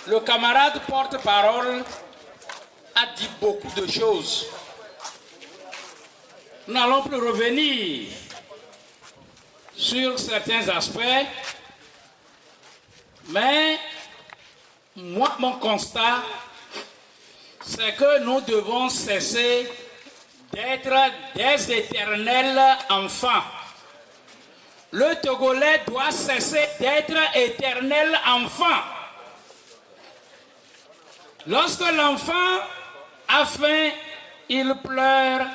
Le camarade porte-parole a dit beaucoup de choses. Nous n'allons plus revenir sur certains aspects, mais moi, mon constat, c'est que nous devons cesser d'être des éternels enfants. Le Togolais doit cesser d'être éternel enfant. Lorsque l'enfant a faim, il pleure,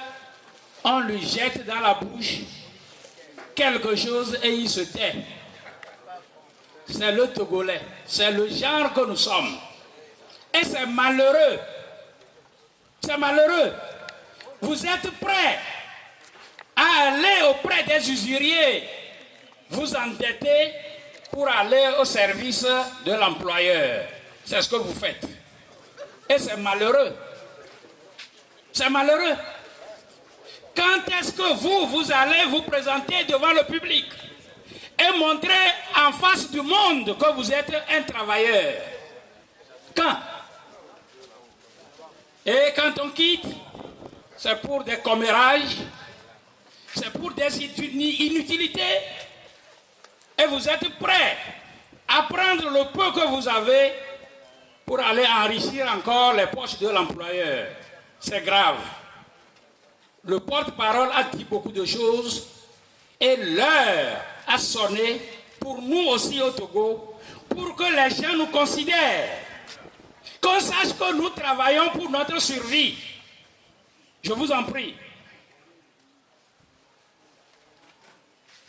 on lui jette dans la bouche quelque chose et il se tait. C'est le Togolais, c'est le genre que nous sommes. Et c'est malheureux. C'est malheureux. Vous êtes prêts à aller auprès des usuriers, vous endetter pour aller au service de l'employeur. C'est ce que vous faites. Et c'est malheureux. C'est malheureux. Quand est-ce que vous allez vous présenter devant le public et montrer en face du monde que vous êtes un travailleur? Quand? Et quand on quitte, c'est pour des commérages, c'est pour des inutilités. Et vous êtes prêts à prendre le peu que vous avez pour aller enrichir encore les poches de l'employeur. C'est grave. Le porte-parole a dit beaucoup de choses et l'heure a sonné pour nous aussi au Togo, pour que les gens nous considèrent, qu'on sache que nous travaillons pour notre survie. Je vous en prie.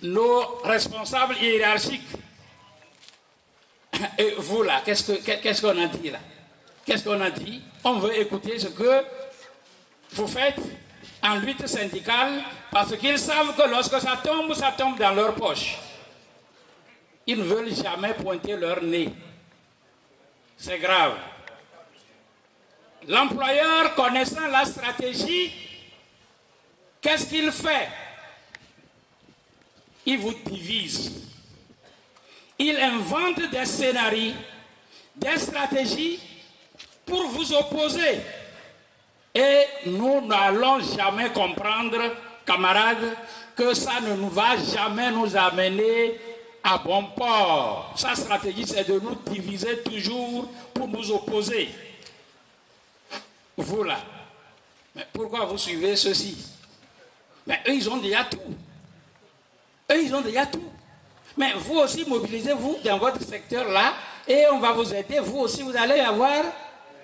Nos responsables hiérarchiques, et vous là, qu'est-ce qu'on a dit là? Qu'est-ce qu'on a dit? On veut écouter ce que vous faites en lutte syndicale parce qu'ils savent que lorsque ça tombe dans leur poche. Ils ne veulent jamais pointer leur nez. C'est grave. L'employeur, connaissant la stratégie, qu'est-ce qu'il fait? Il vous divise. Il invente des scénarios, des stratégies pour vous opposer. Et nous n'allons jamais comprendre, camarades, que ça ne nous va jamais nous amener à bon port. Sa stratégie, c'est de nous diviser toujours pour nous opposer. Vous là, mais pourquoi vous suivez ceci? Mais eux, ils ont déjà tout. Eux, ils ont déjà tout. Mais vous aussi, mobilisez-vous dans votre secteur-là et on va vous aider. Vous aussi, vous allez avoir,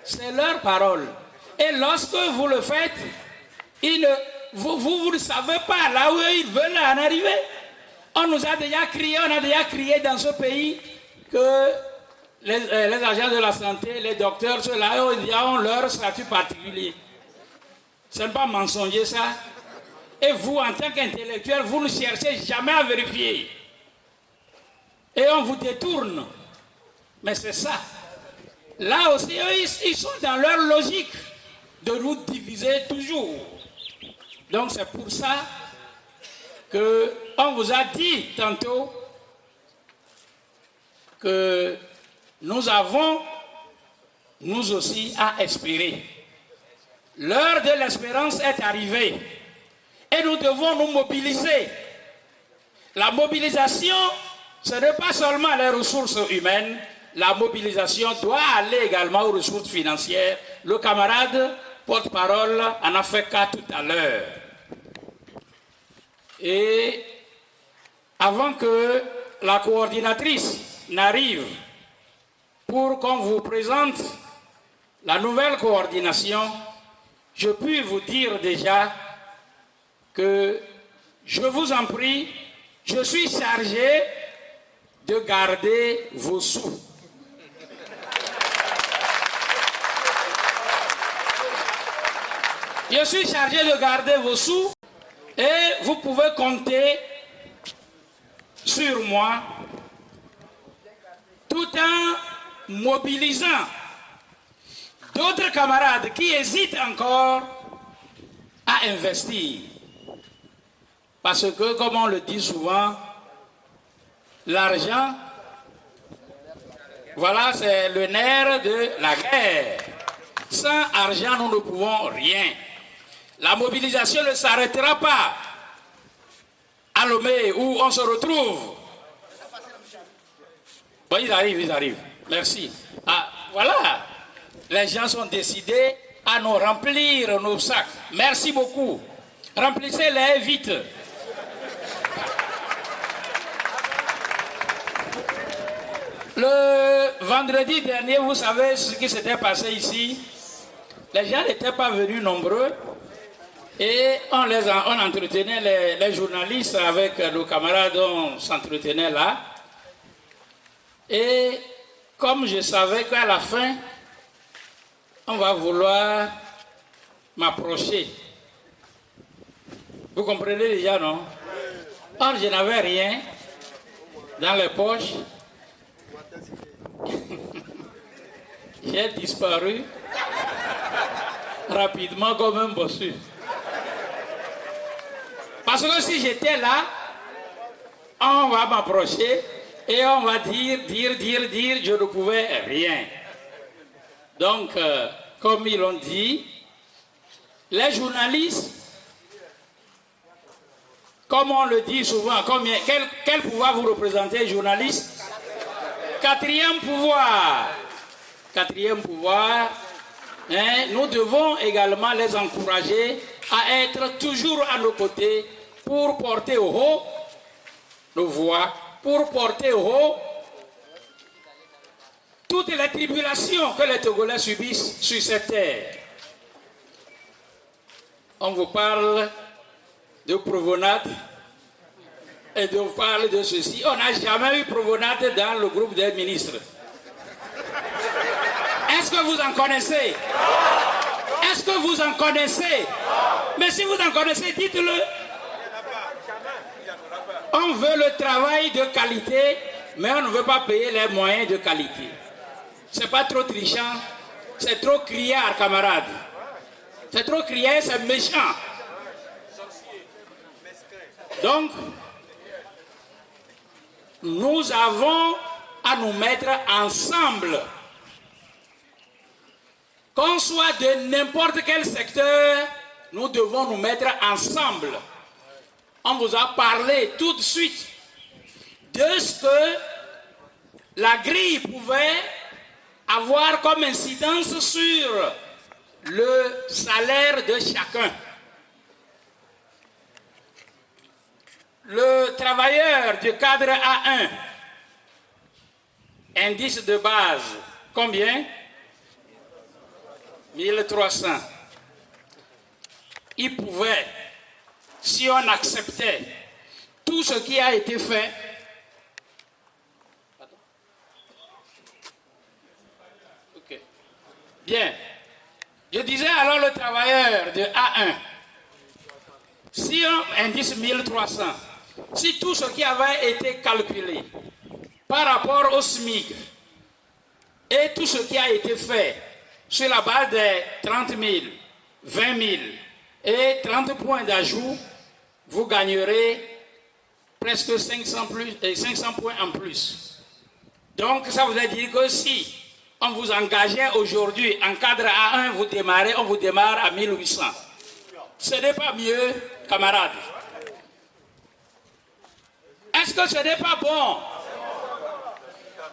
c'est leur parole. Et lorsque vous le faites, vous ne savez pas là où ils veulent en arriver. On nous a déjà crié dans ce pays que les agents de la santé, les docteurs, ceux-là, ils ont leur statut particulier. Ce n'est pas mensonger ça. Et vous, en tant qu'intellectuel, vous ne cherchez jamais à vérifier. Et on vous détourne. Mais c'est ça. Là aussi, eux, ils sont dans leur logique de nous diviser toujours. Donc c'est pour ça qu'on vous a dit tantôt que nous avons, nous aussi, à espérer. L'heure de l'espérance est arrivée. Et nous devons nous mobiliser. La mobilisation, ce n'est pas seulement les ressources humaines. La mobilisation doit aller également aux ressources financières. Le camarade porte-parole en a fait cas tout à l'heure. Et avant que la coordinatrice n'arrive pour qu'on vous présente la nouvelle coordination, je puis vous dire déjà que je vous en prie, je suis chargé de garder vos sous. Je suis chargé de garder vos sous et vous pouvez compter sur moi tout en mobilisant d'autres camarades qui hésitent encore à investir. Parce que, comme on le dit souvent, l'argent Voilà, c'est le nerf de la guerre. Sans argent, nous ne pouvons rien. La mobilisation ne s'arrêtera pas à Lomé, où on se retrouve. Bon, ils arrivent. Merci. Ah, voilà. Les gens sont décidés à nous remplir nos sacs. Merci beaucoup. Remplissez-les vite. Le vendredi dernier, vous savez ce qui s'était passé ici. Les gens n'étaient pas venus nombreux et on entretenait les journalistes avec nos camarades dont on s'entretenait là. Et comme je savais qu'à la fin, on va vouloir m'approcher. Vous comprenez déjà, non? Or, je n'avais rien dans les poches. J'ai disparu rapidement comme un bossu. Parce que si j'étais là, on va m'approcher et on va dire, je ne pouvais rien. Donc, comme ils l'ont dit, les journalistes, comme on le dit souvent, quel pouvoir vous représentez, journalistes? Quatrième pouvoir. Quatrième pouvoir, hein, nous devons également les encourager à être toujours à nos côtés pour porter au haut nos voix, pour porter au haut toutes les tribulations que les Togolais subissent sur cette terre. On vous parle de provenade et on parle de ceci. On n'a jamais eu provenade dans le groupe des ministres. Est-ce que vous en connaissez? Est-ce que vous en connaissez? Mais si vous en connaissez, dites-le. On veut le travail de qualité, mais on ne veut pas payer les moyens de qualité. C'est pas trop trichant, c'est trop criard, camarade. C'est trop criard, c'est méchant. Donc, nous avons à nous mettre ensemble. Qu'on soit de n'importe quel secteur, nous devons nous mettre ensemble. On vous a parlé tout de suite de ce que la grille pouvait avoir comme incidence sur le salaire de chacun. Le travailleur du cadre A1, indice de base, combien? 1300. Il pouvait, si on acceptait tout ce qui a été fait, ok. Bien. Je disais alors le travailleur de A1, si on indice 1300, si tout ce qui avait été calculé par rapport au SMIC et tout ce qui a été fait sur la base des 30 000, 20 000 et 30 points d'ajout, vous gagnerez presque 500 points en plus. Donc ça voudrait dire que si on vous engageait aujourd'hui en cadre A1, on vous démarre à 1800. Ce n'est pas mieux, camarades. Est-ce que ce n'est pas bon?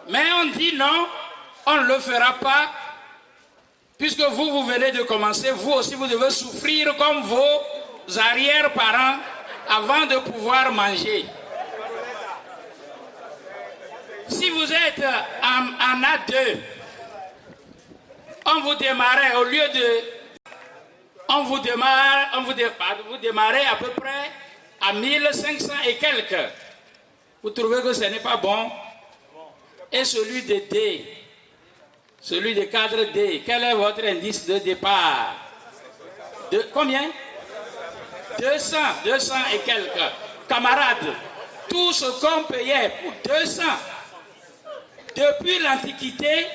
Mais on dit non, on ne le fera pas. Puisque vous venez de commencer, vous aussi vous devez souffrir comme vos arrière-parents avant de pouvoir manger. Si vous êtes en A2, on vous démarrait au lieu de... vous démarrez à peu près à 1500 et quelques. Vous trouvez que ce n'est pas bon? Et celui de D, celui de cadre D, quel est votre indice de départ? Combien? 200 et quelques. Camarades, tout ce qu'on payait pour 200, depuis l'Antiquité,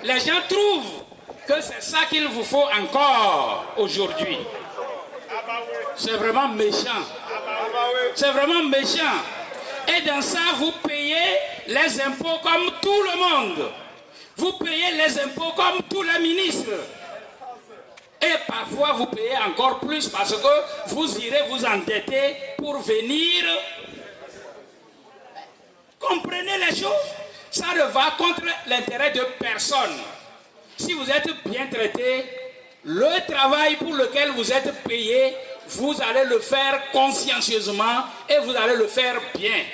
les gens trouvent que c'est ça qu'il vous faut encore aujourd'hui. C'est vraiment méchant. C'est vraiment méchant. Et dans ça, vous payez les impôts comme tout le monde. Vous payez les impôts comme tous les ministres. Et parfois, vous payez encore plus parce que vous irez vous endetter pour venir. Comprenez les choses. Ça ne va contre l'intérêt de personne. Si vous êtes bien traité, le travail pour lequel vous êtes payé, vous allez le faire consciencieusement et vous allez le faire bien.